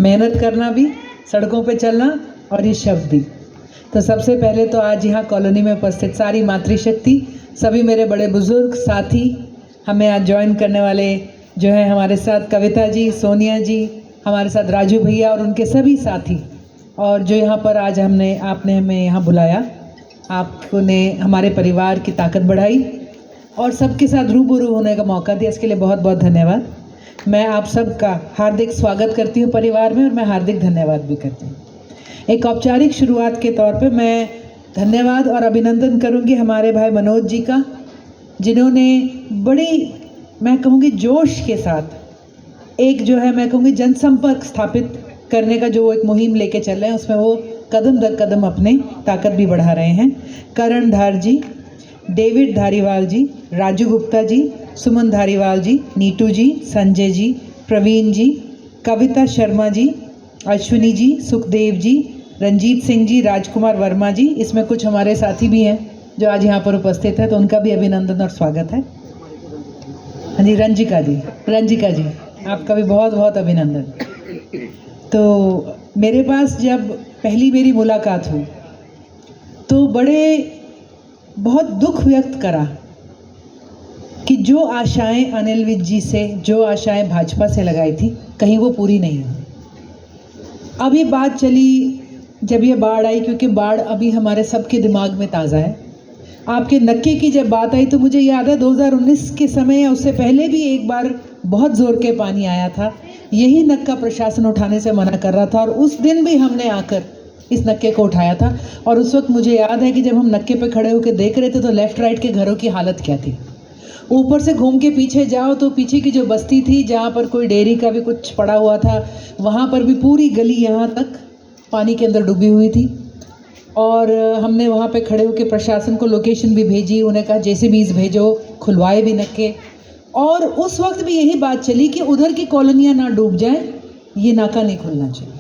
मेहनत करना भी, सड़कों पे चलना और ये शब्द भी। तो सबसे पहले तो आज यहाँ कॉलोनी में उपस्थित सारी मातृशक्ति, सभी मेरे बड़े बुजुर्ग साथी, हमें आज ज्वाइन करने वाले जो है हमारे साथ कविता जी, सोनिया जी, हमारे साथ राजू भैया और उनके सभी साथी, और जो यहाँ पर आज आपने हमें यहाँ बुलाया, आपने हमारे परिवार की ताकत बढ़ाई और सबके साथ रूबरू होने का मौका दिया, इसके लिए बहुत बहुत धन्यवाद। मैं आप सबका हार्दिक स्वागत करती हूँ परिवार में और मैं हार्दिक धन्यवाद भी करती हूँ। एक औपचारिक शुरुआत के तौर पे मैं धन्यवाद और अभिनंदन करूँगी हमारे भाई मनोज जी का, जिन्होंने बड़ी मैं कहूँगी जोश के साथ एक जो है मैं कहूँगी जनसंपर्क स्थापित करने का जो एक मुहिम लेके चल रहे हैं, उसमें वो कदम दर कदम अपने ताकत भी बढ़ा रहे हैं। करण धार जी, डेविड धारीवाल जी, राजू गुप्ता जी, सुमन धारीवाल जी, नीटू जी, संजय जी, प्रवीण जी, कविता शर्मा जी, अश्विनी जी, सुखदेव जी, रंजीत सिंह जी, राजकुमार वर्मा जी, इसमें कुछ हमारे साथी भी हैं जो आज यहाँ पर उपस्थित है, तो उनका भी अभिनंदन और स्वागत है। हाँ जी, रंजिका जी, आपका भी बहुत बहुत अभिनंदन। तो मेरे पास जब पहली मेरी मुलाकात हुई तो बहुत दुख व्यक्त करा कि जो आशाएं अनिल विज जी से, जो आशाएं भाजपा से लगाई थी, कहीं वो पूरी नहीं हुई। अभी बात चली जब ये बाढ़ आई, क्योंकि बाढ़ अभी हमारे सबके दिमाग में ताज़ा है। आपके नक्के की जब बात आई तो मुझे याद है 2019 के समय या उससे पहले भी एक बार बहुत ज़ोर के पानी आया था, यही नक्का प्रशासन उठाने से मना कर रहा था और उस दिन भी हमने आकर इस नक्के को उठाया था। और उस वक्त मुझे याद है कि जब हम नक्के पे खड़े होकर देख रहे थे तो लेफ़्ट राइट के घरों की हालत क्या थी। ऊपर से घूम के पीछे जाओ तो पीछे की जो बस्ती थी जहाँ पर कोई डेयरी का भी कुछ पड़ा हुआ था, वहाँ पर भी पूरी गली यहाँ तक पानी के अंदर डूबी हुई थी। और हमने वहाँ पे खड़े होकर प्रशासन को लोकेशन भी भेजी, उन्हें कहा जेसीबीज़ भेजो, खुलवाए भी नक्के। और उस वक्त भी यही बात चली कि उधर की कॉलोनियाँ ना डूब जाए, ये नाका नहीं खुलना चाहिए।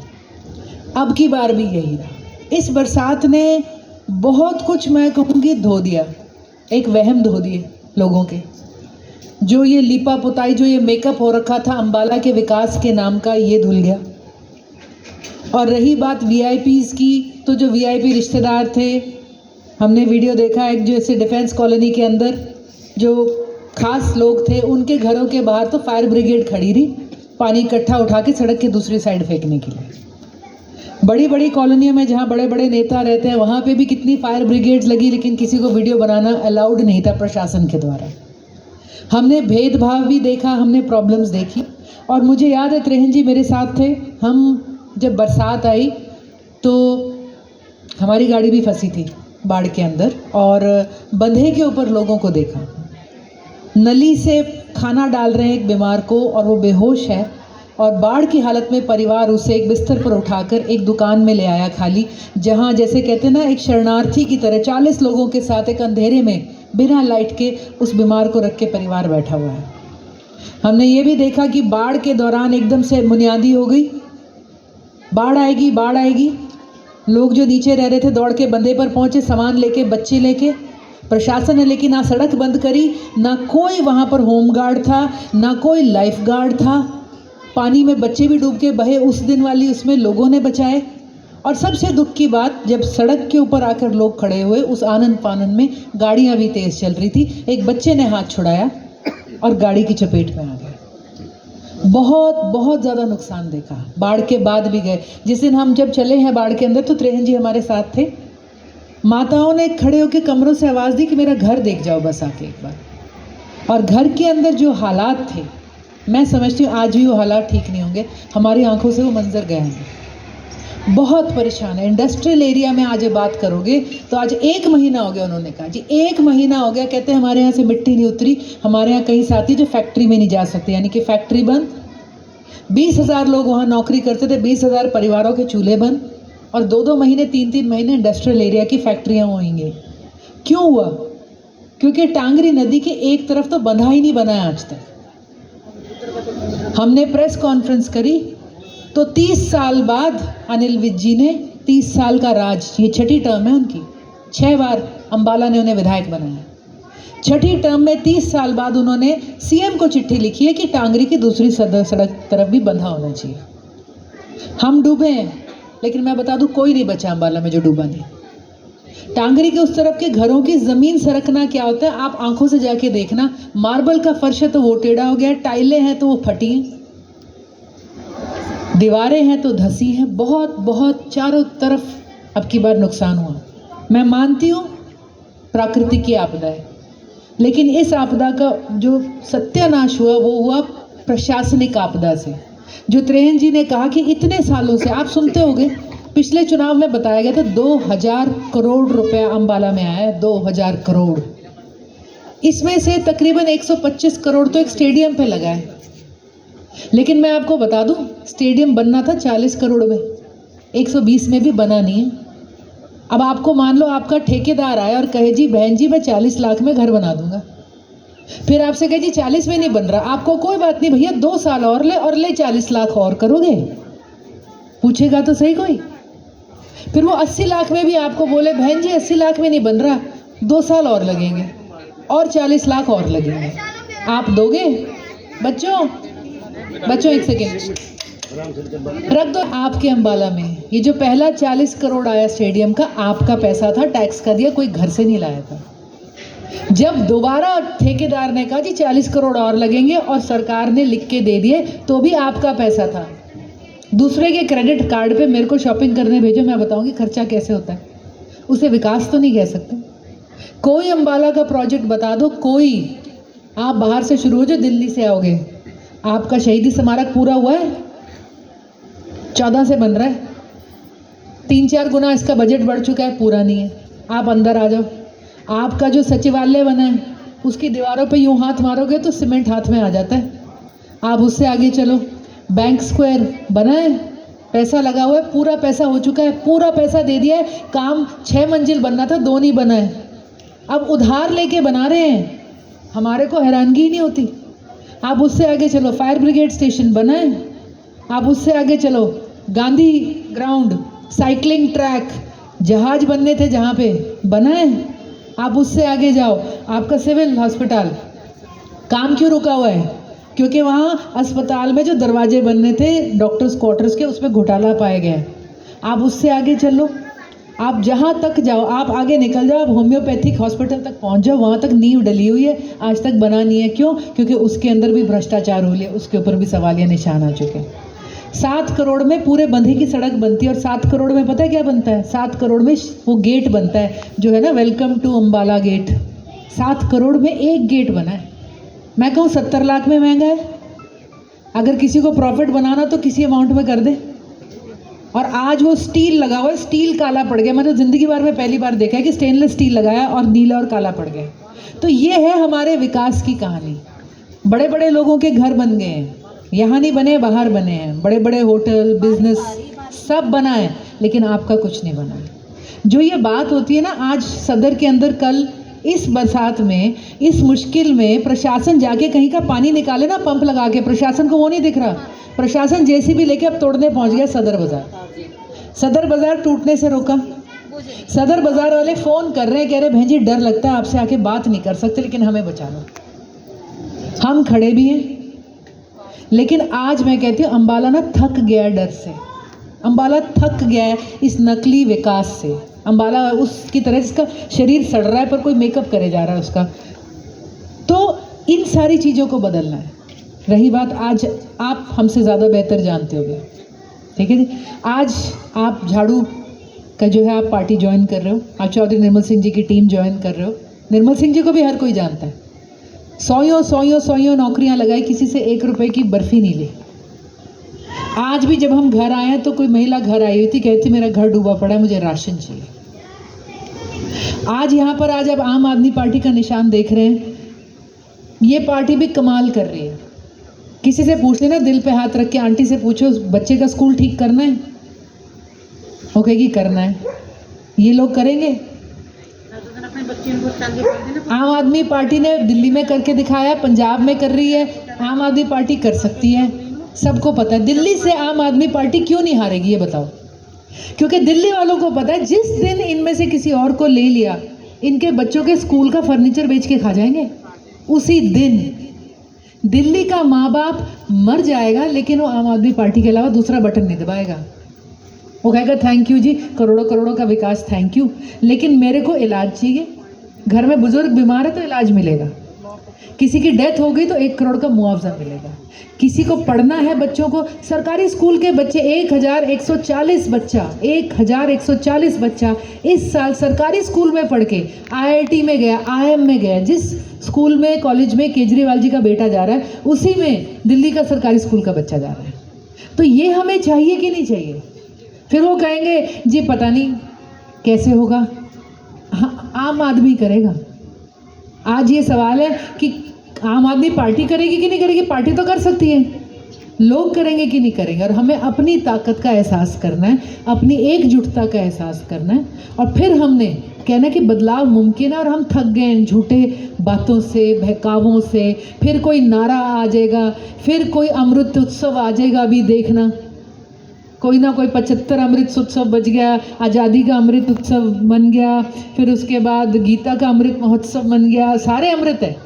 अब की बार भी यही रहा। इस बरसात ने बहुत कुछ मैं कहूँगी धो दिया, एक वहम धो दिए लोगों के। जो ये लिपा पुताई, जो ये मेकअप हो रखा था अम्बाला के विकास के नाम का, ये धुल गया। और रही बात वीआईपीज़ की, तो जो वीआईपी रिश्तेदार थे, हमने वीडियो देखा एक जो ऐसे डिफेंस कॉलोनी के अंदर जो खास लोग थे, उनके घरों के बाहर तो फायर ब्रिगेड खड़ी रही पानी इकट्ठा उठा के सड़क के दूसरी साइड फेंकने के लिए। बड़ी बड़ी कॉलोनियों में जहाँ बड़े बड़े नेता रहते हैं, वहाँ पे भी कितनी फायर ब्रिगेड्स लगी, लेकिन किसी को वीडियो बनाना अलाउड नहीं था प्रशासन के द्वारा। हमने भेदभाव भी देखा, हमने प्रॉब्लम्स देखी। और मुझे याद है त्रेहन जी मेरे साथ थे, हम जब बरसात आई तो हमारी गाड़ी भी फंसी थी बाढ़ के अंदर, और बंधे के ऊपर लोगों को देखा, नली से खाना डाल रहे हैं एक बीमार को और वो बेहोश है, और बाढ़ की हालत में परिवार उसे एक बिस्तर पर उठाकर एक दुकान में ले आया खाली, जहाँ जैसे कहते हैं ना एक शरणार्थी की तरह 40 लोगों के साथ एक अंधेरे में बिना लाइट के उस बीमार को रख के परिवार बैठा हुआ है। हमने ये भी देखा कि बाढ़ के दौरान एकदम से बुनियादी हो गई, बाढ़ आएगी। लोग जो नीचे रह रहे थे दौड़ के बंदे पर पहुँचे, सामान लेके, बच्चे लेके। प्रशासन ने लेकिन ना सड़क बंद करी, ना कोई वहाँ पर होमगार्ड था, ना कोई लाइफ गार्ड था। पानी में बच्चे भी डूब के बहे उस दिन वाली, उसमें लोगों ने बचाए। और सबसे दुख की बात, जब सड़क के ऊपर आकर लोग खड़े हुए उस आनंद फानन में, गाड़ियाँ भी तेज़ चल रही थी, एक बच्चे ने हाथ छुड़ाया और गाड़ी की चपेट में आ गया। बहुत ज़्यादा नुकसान देखा। बाढ़ के बाद भी गए, जिस दिन हम जब चले हैं बाढ़ के अंदर तो त्रेहन जी हमारे साथ थे। माताओं ने खड़े होकर कमरों से आवाज़ दी कि मेरा घर देख जाओ बस आके एक बार। और घर के अंदर जो हालात थे, मैं समझती हूँ आज भी वो हालात ठीक नहीं होंगे, हमारी आंखों से वो मंजर गए हैं। बहुत परेशान है। इंडस्ट्रियल एरिया में आज बात करोगे तो आज 1 महीना हो गया, उन्होंने कहा जी 1 महीना हो गया, कहते हैं हमारे यहाँ से मिट्टी नहीं उतरी। हमारे यहाँ कई साथी जो फैक्ट्री में नहीं जा सकते, यानी कि फैक्ट्री बंद। 20,000 लोग वहाँ नौकरी करते थे, 20,000 परिवारों के चूल्हे बंद, और 2-2 महीने 3-3 महीने इंडस्ट्रियल एरिया की फैक्ट्रियाँ होंगी। क्यों हुआ? क्योंकि टांगरी नदी के एक तरफ तो बंधा ही नहीं बना है आज तक। हमने प्रेस कॉन्फ्रेंस करी तो 30 साल बाद अनिल विज जी ने 30 साल का राज, ये 6ठी टर्म है उनकी, 6 बार अम्बाला ने उन्हें विधायक बनाया। 6ठी टर्म में 30 साल बाद उन्होंने सीएम को चिट्ठी लिखी है कि टांगरी की दूसरी सड़क तरफ भी बंधा होना चाहिए। हम डूबे हैं, लेकिन मैं बता दूं कोई नहीं बचा अम्बाला में जो डूबा नहीं। टांगरी के उस तरफ के घरों की जमीन सरकना क्या होता है आप आंखों से जाके देखना। मार्बल का फर्श है तो वो टेढ़ा हो गया, टाइलें हैं तो वो फटी हैं, दीवारें हैं तो धसी हैं, बहुत बहुत चारों तरफ अब की बार नुकसान हुआ। मैं मानती हूँ प्राकृतिक की आपदा है, लेकिन इस आपदा का जो सत्यानाश हुआ वो हुआ प्रशासनिक आपदा से। जो त्रेहन जी ने कहा कि इतने सालों से, आप सुनते होंगे पिछले चुनाव में बताया गया था 2000 करोड़ रुपया अम्बाला में आया है, 2000 करोड़। इसमें से तकरीबन 125 करोड़ तो एक स्टेडियम पे लगा है। लेकिन मैं आपको बता दूं स्टेडियम बनना था 40 करोड़ में, 120 में भी बना नहीं है। अब आपको मान लो आपका ठेकेदार आया और कहे जी बहन जी मैं 40 लाख में घर बना दूंगा, फिर आपसे कहे जी 40 में नहीं बन रहा, आपको कोई बात नहीं भैया 2 साल और ले 40 लाख और करोगे, पूछेगा तो सही कोई। फिर वो 80 लाख में भी आपको बोले बहन जी 80 लाख में नहीं बन रहा, 2 साल और लगेंगे और 40 लाख और लगेंगे, आप दोगे? बच्चों एक सेकेंड रख दो। आपके अम्बाला में ये जो पहला 40 करोड़ आया स्टेडियम का, आपका पैसा था, टैक्स का दिया, कोई घर से नहीं लाया था। जब दोबारा ठेकेदार ने कहा जी 40 करोड़ और लगेंगे और सरकार ने लिख के दे दिए, तो भी आपका पैसा था। दूसरे के क्रेडिट कार्ड पे मेरे को शॉपिंग करने भेजो, मैं बताऊंगी खर्चा कैसे होता है। उसे विकास तो नहीं कह सकते। कोई अम्बाला का प्रोजेक्ट बता दो, कोई। आप बाहर से शुरू हो जो दिल्ली से आओगे, आपका शहीदी स्मारक पूरा हुआ है, 14 से बन रहा है, 3-4 गुना इसका बजट बढ़ चुका है, पूरा नहीं है। आप अंदर आ जाओ, आपका जो सचिवालय बना है उसकी दीवारों पे यूं हाथ मारोगे तो सीमेंट हाथ में आ जाता है। आप उससे आगे चलो, बैंक स्क्वायर बना है, पैसा लगा हुआ है, पूरा पैसा हो चुका है, पूरा पैसा दे दिया है, काम 6 मंजिल बनना था, 2 नहीं बना है, अब उधार लेके बना रहे हैं, हमारे को हैरानगी ही नहीं होती। आप उससे आगे चलो, फायर ब्रिगेड स्टेशन बना है, आप उससे आगे चलो, गांधी ग्राउंड, साइकिलिंग ट्रैक, जहाज बनने थे जहाँ पे, बना है। आप उससे आगे जाओ, आपका सिविल हॉस्पिटल, काम क्यों रुका हुआ है? क्योंकि वहाँ अस्पताल में जो दरवाजे बनने थे डॉक्टर्स क्वार्टर्स के, उसमें घोटाला पाया गया। आप उससे आगे चलो, आप जहाँ तक जाओ, आप आगे निकल जाओ, आप होम्योपैथिक हॉस्पिटल तक पहुँच जाओ, वहाँ तक नींव डली हुई है, आज तक बना नहीं है। क्यों? क्योंकि उसके अंदर भी भ्रष्टाचार हो लिया, उसके ऊपर भी सवालिया निशान आ चुके हैं। 7 करोड़ में पूरे बंधे की सड़क बनती है, और 7 करोड़ में पता है क्या बनता है? 7 करोड़ में वो गेट बनता है जो है ना, welcome to Ambala gate. 7 crore में एक गेट बना है। मैं कहूँ 70 लाख में महंगा है। अगर किसी को प्रॉफिट बनाना तो किसी अमाउंट में कर दे। और आज वो स्टील लगा हुआ है, स्टील काला पड़ गया। मैंने जिंदगी भर में पहली बार देखा है कि स्टेनलेस स्टील लगाया और नीला और काला पड़ गया। तो ये है हमारे विकास की कहानी। बड़े बड़े लोगों के घर बन गए हैं, यहाँ नहीं बने, बाहर बने हैं, बड़े बड़े होटल, बिजनेस सब बना है, लेकिन आपका कुछ नहीं बना है। जो ये बात होती है ना, आज सदर के अंदर कल इस बरसात में, इस मुश्किल में प्रशासन जाके कहीं का पानी निकाले ना पंप लगा के, प्रशासन को वो नहीं दिख रहा। प्रशासन जेसीबी लेके अब तोड़ने पहुंच गया सदर बाजार। सदर बाजार टूटने से रोका। सदर बाजार वाले फ़ोन कर रहे हैं, कह रहे बहन जी डर लगता है, आपसे आके बात नहीं कर सकते, लेकिन हमें बचा लो। हम खड़े भी हैं, लेकिन आज मैं कहती हूँ अम्बाला ना थक गया है डर से। अम्बाला थक गया है इस नकली विकास से। अम्बाला उसकी तरह जिसका शरीर सड़ रहा है पर कोई मेकअप करे जा रहा है उसका। तो इन सारी चीज़ों को बदलना है। रही बात, आज आप हमसे ज़्यादा बेहतर जानते होगे, ठीक है जी। आज आप झाड़ू का जो है आप पार्टी ज्वाइन कर रहे हो, आप चौधरी निर्मल सिंह जी की टीम ज्वाइन कर रहे हो। निर्मल सिंह जी को भी हर कोई जानता है। सौ नौकरियां लगाई, किसी से 1 रुपए की बर्फी नहीं ली। आज भी जब हम घर आए हैं तो कोई महिला घर आई हुई थी, कहती मेरा घर डूबा पड़ा है, मुझे राशन चाहिए। आज यहाँ पर आज आप आम आदमी पार्टी का निशान देख रहे हैं। ये पार्टी भी कमाल कर रही है। किसी से पूछ लेना, दिल पे हाथ रख के आंटी से पूछो बच्चे का स्कूल ठीक करना है, वो कहेगी करना है। ये लोग करेंगे? आम आदमी पार्टी ने दिल्ली में करके दिखाया, पंजाब में कर रही है, आम आदमी पार्टी कर सकती है, सबको पता है। दिल्ली से आम आदमी पार्टी क्यों नहीं हारेगी ये बताओ? क्योंकि दिल्ली वालों को पता है जिस दिन इनमें से किसी और को ले लिया, इनके बच्चों के स्कूल का फर्नीचर बेच के खा जाएंगे उसी दिन। दिल्ली का माँ बाप मर जाएगा लेकिन वो आम आदमी पार्टी के अलावा दूसरा बटन नहीं दबाएगा। वो कहेगा थैंक यू जी, करोड़ों करोड़ों का विकास, थैंक यू, लेकिन मेरे को इलाज चाहिए। घर में बुजुर्ग बीमार है तो इलाज मिलेगा, किसी की डेथ हो गई तो 1 करोड़ का मुआवजा मिलेगा, किसी को पढ़ना है बच्चों को, सरकारी स्कूल के बच्चे 1140 बच्चा 1140 बच्चा इस साल सरकारी स्कूल में पढ़ के IIT में गया, IIM में गया। जिस स्कूल में कॉलेज में केजरीवाल जी का बेटा जा रहा है उसी में दिल्ली का सरकारी स्कूल का बच्चा जा रहा है। तो ये हमें चाहिए कि नहीं चाहिए? फिर वो कहेंगे जी पता नहीं कैसे होगा, हाँ आम आदमी करेगा। आज ये सवाल है कि आम आदमी पार्टी करेगी कि नहीं करेगी? पार्टी तो कर सकती है, लोग करेंगे कि नहीं करेंगे? और हमें अपनी ताकत का एहसास करना है, अपनी एकजुटता का एहसास करना है, और फिर हमने कहना कि बदलाव मुमकिन है। और हम थक गए हैं झूठे बातों से, बहकावों से। फिर कोई नारा आ जाएगा, फिर कोई अमृत उत्सव आ जाएगा, अभी देखना कोई ना कोई 75 अमृत उत्सव बच गया, आज़ादी का अमृत उत्सव बन गया, फिर उसके बाद गीता का अमृत महोत्सव बन गया, सारे अमृत है।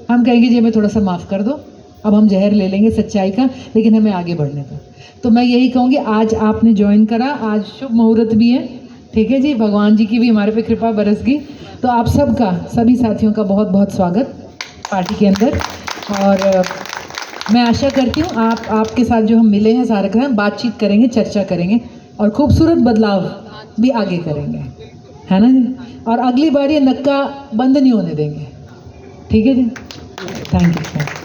हम कहेंगे जी हमें थोड़ा सा माफ़ कर दो, अब हम जहर ले लेंगे सच्चाई का, लेकिन हमें आगे बढ़ने दो। तो मैं यही कहूँगी, आज आपने ज्वाइन करा, आज शुभ मुहूर्त भी है, ठीक है जी, भगवान जी की भी हमारे पे कृपा बरस गई। तो आप सबका, सभी साथियों का बहुत बहुत स्वागत पार्टी के अंदर। और मैं आशा करती हूँ आपके साथ जो हम मिले हैं सारे का बातचीत करेंगे, चर्चा करेंगे और खूबसूरत बदलाव भी आगे करेंगे, है ना जी? और अगली बार ये नक्का बंद नहीं होने देंगे, ठीक है जी? Thank you sir.